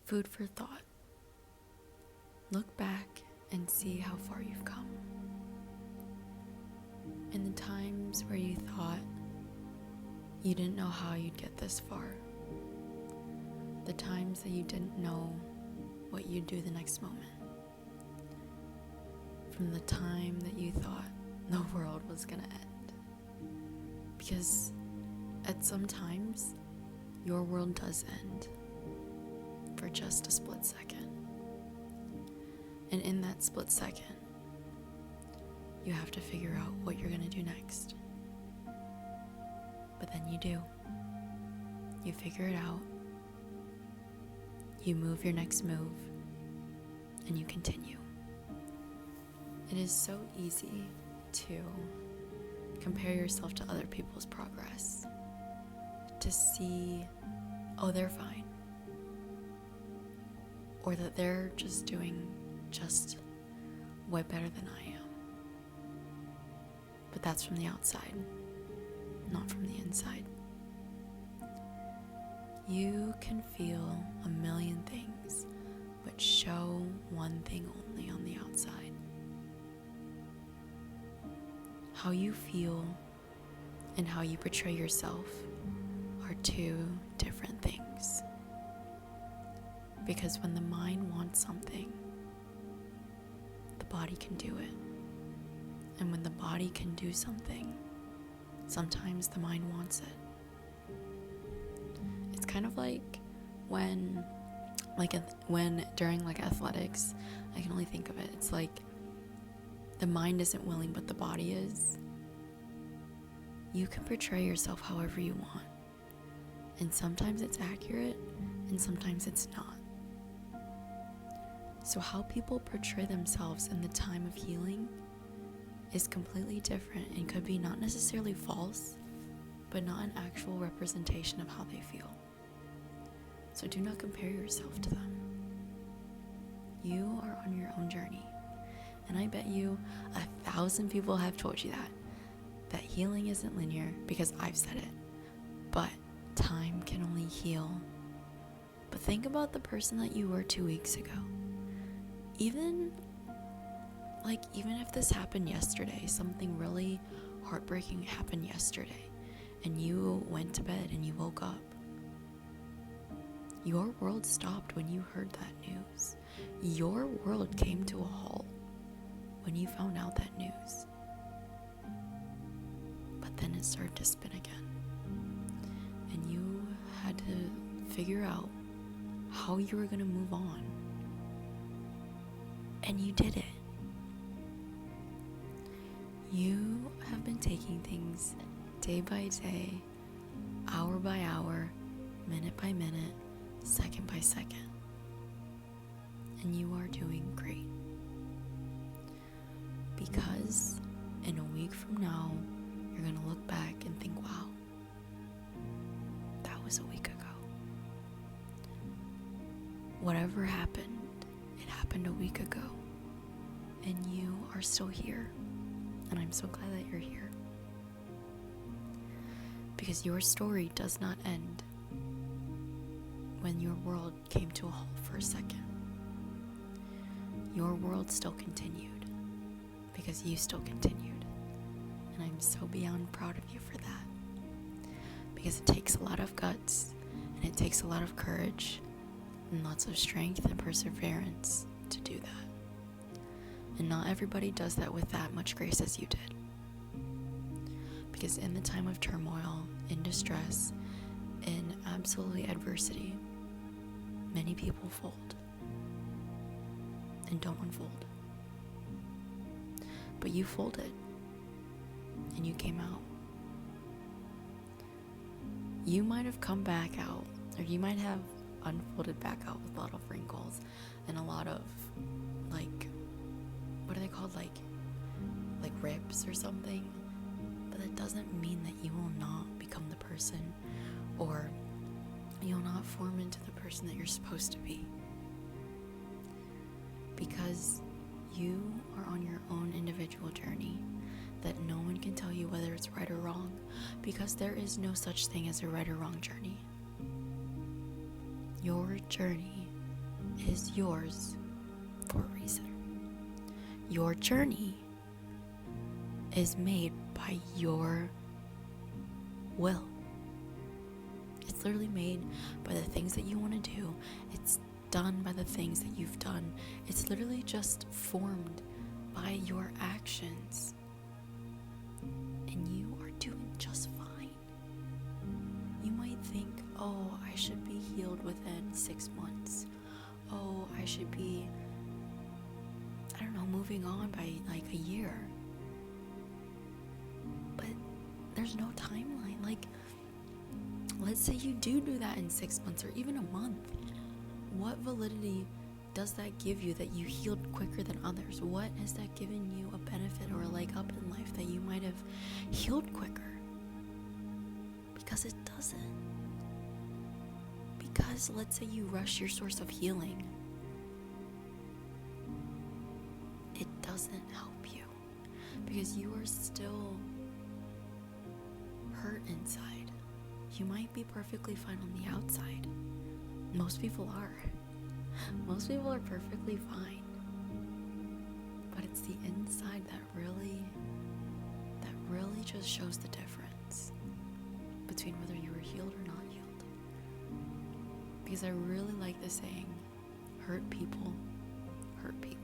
Food for thought. Look back and see how far you've come. In the times where you thought you didn't know how you'd get this far, the times that you didn't know what you'd do the next moment, from the time that you thought the world was gonna end. Because at some times, your world does end for just a split second. And in that split second, you have to figure out what you're gonna do next. But then you do. You figure it out. You move your next move, and you continue. It is so easy to compare yourself to other people's progress, to see, oh, they're fine, or that they're just doing just way better than I am. But that's from the outside, not from the inside. You can feel a million things, but show one thing only on the outside. How you feel and how you portray yourself are two different things. Because when the mind wants something, the body can do it. And when the body can do something, sometimes the mind wants it. It's kind of like when during athletics, I can only think of it. It's like the mind isn't willing, but the body is. You can portray yourself however you want. And sometimes it's accurate, and sometimes it's not. So how people portray themselves in the time of healing is completely different and could be not necessarily false, but not an actual representation of how they feel. So do not compare yourself to them. You are on your own journey. And I bet you 1,000 people have told you that healing isn't linear, because I've said it. But time can only heal. But think about the person that you were 2 weeks ago. Even if this happened yesterday, something really heartbreaking happened yesterday, and you went to bed and you woke up, your world stopped when you heard that news. Your world came to a halt when you found out that news. But then it started to spin again, and you had to figure out how you were going to move on. And you did it. You have been taking things day by day, hour by hour, minute by minute, second by second. And you are doing great. Because in a week from now, you're going to look back and think, wow, that was a week ago. Whatever happened, it happened a week ago. And you are still here. And I'm so glad that you're here. Because your story does not end when your world came to a halt for a second. Your world still continued because you still continued. And I'm so beyond proud of you for that. Because it takes a lot of guts, and it takes a lot of courage and lots of strength and perseverance to do that. And not everybody does that with that much grace as you did. Because in the time of turmoil, in distress, in absolutely adversity, many people fold and don't unfold. But you folded and you came out. You might have come back out, or you might have unfolded back out with a lot of wrinkles and a lot of what are they called, like rips or something. But that doesn't mean that you will not become the person, or you'll not form into the person that you're supposed to be. Because you are on your own individual journey that no one can tell you whether it's right or wrong, because there is no such thing as a right or wrong journey. Your journey is yours for a reason. Your journey is made by your will. It's literally made by the things that you want to do. It's done by the things that you've done. It's literally just formed by your actions. And you are doing just fine. You might think, oh, I should be healed within 6 months. Oh, I should be, I don't know, moving on by like a year. But there's no timeline. Like, let's say you do that in 6 months or even a month. What validity does that give you that you healed quicker than others? What has that given you a benefit or a leg up in life that you might have healed quicker? Because it doesn't. Because let's say you rush your source of healing, it doesn't help you because you are still hurt inside. You might be perfectly fine on the outside. Most people are. Most people are perfectly fine. But it's the inside that really just shows the difference between whether you were healed or not healed. Because I really like the saying, hurt people hurt people.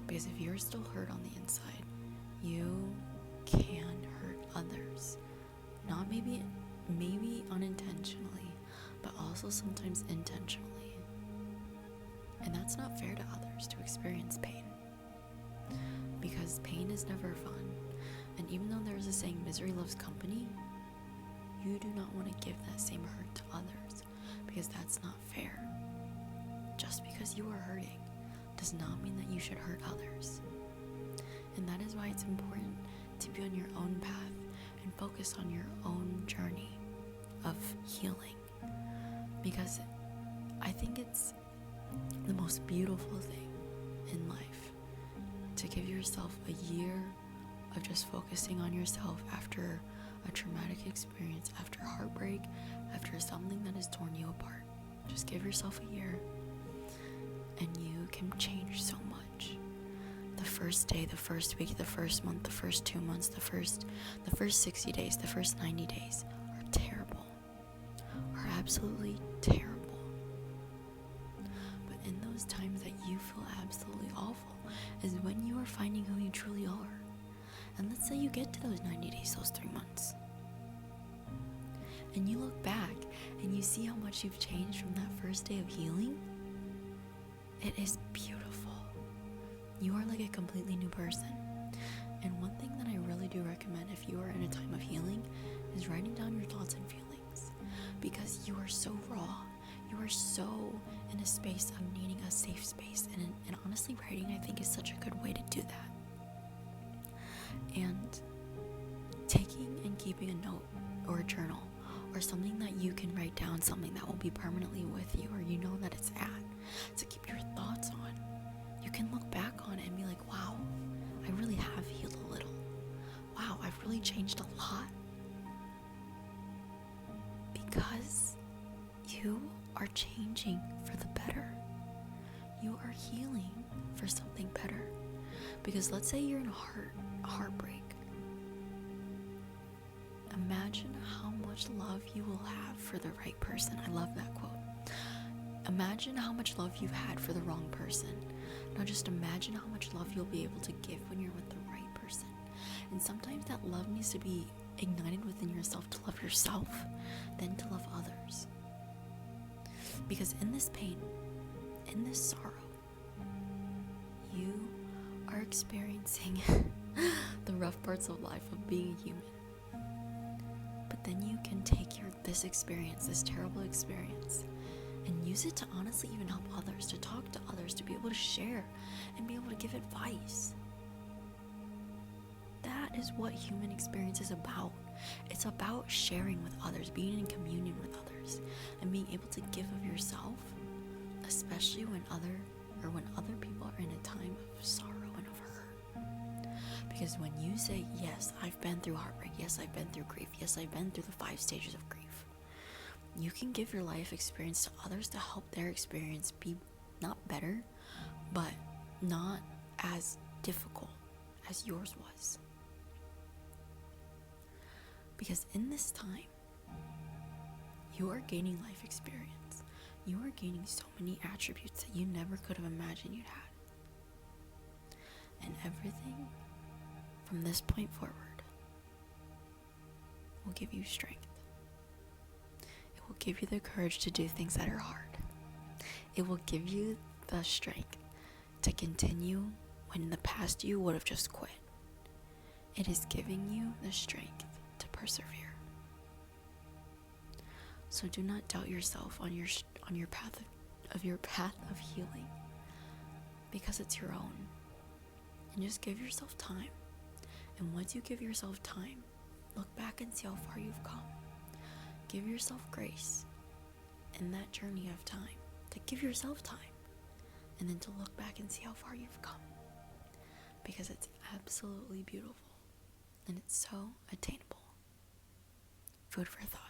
Because if you're still hurt on the inside, you can hurt others. Not maybe unintentionally, but also sometimes intentionally. And that's not fair to others to experience pain. Because pain is never fun. And even though there's a saying, misery loves company, you do not want to give that same hurt to others, because that's not fair. Just because you are hurting does not mean that you should hurt others. And that is why it's important to be on your own path and focus on your own journey of healing. Because I think it's the most beautiful thing in life to give yourself a year of just focusing on yourself after a traumatic experience, after heartbreak, after something that has torn you apart. Just give yourself a year and you can change so much. The first day, the first week, the first month, the first 2 months, the first 60 days, the first 90 days are terrible, are absolutely terrible. But in those times that you feel absolutely awful is when you are finding who you truly are. And let's say you get to those 90 days, those 3 months, and you look back and you see how much you've changed from that first day of healing. It is beautiful. You are like a completely new person. And one thing that I really do recommend if you are in a time of healing is writing down your thoughts and feelings, because you are so raw. You are so in a space of needing a safe space. And honestly, writing, I think, is such a good way to do that. And taking and keeping a note or a journal or something that you can write down, something that will be permanently with you, or you know that it's at, to keep your thoughts on. You can look back on it and be like, wow, I really have healed a little. Wow, I've really changed a lot. Because you are changing for the better. You are healing for something better. Because let's say you're in a heartbreak. Imagine how much love you will have for the right person. I love that quote. Imagine how much love you've had for the wrong person. Now just imagine how much love you'll be able to give when you're with the right person. And sometimes that love needs to be ignited within yourself to love yourself, then to love others. Because in this pain, in this sorrow, you are experiencing the rough parts of life of being a human. But then you can take this experience, this terrible experience, and use it to honestly even help others, to talk to others, to be able to share and be able to give advice. That is what human experience is about. It's about sharing with others, being in communion with others, and being able to give of yourself, especially when other people are in a time of sorrow and of hurt. Because when you say, yes, I've been through heartbreak, yes, I've been through grief, yes, I've been through the 5 stages of grief, You can give your life experience to others to help their experience be not better, but not as difficult as yours was. Because in this time, you are gaining life experience. You are gaining so many attributes that you never could have imagined you'd had. And everything from this point forward will give you strength. It will give you the courage to do things that are hard. It will give you the strength to continue when in the past you would have just quit. It is giving you the strength to persevere. So do not doubt yourself on your path of healing, because it's your own. And just give yourself time. And once you give yourself time, look back and see how far you've come. Give yourself grace in that journey of time, to give yourself time, and then to look back and see how far you've come. Because it's absolutely beautiful, and it's so attainable. Food for thought.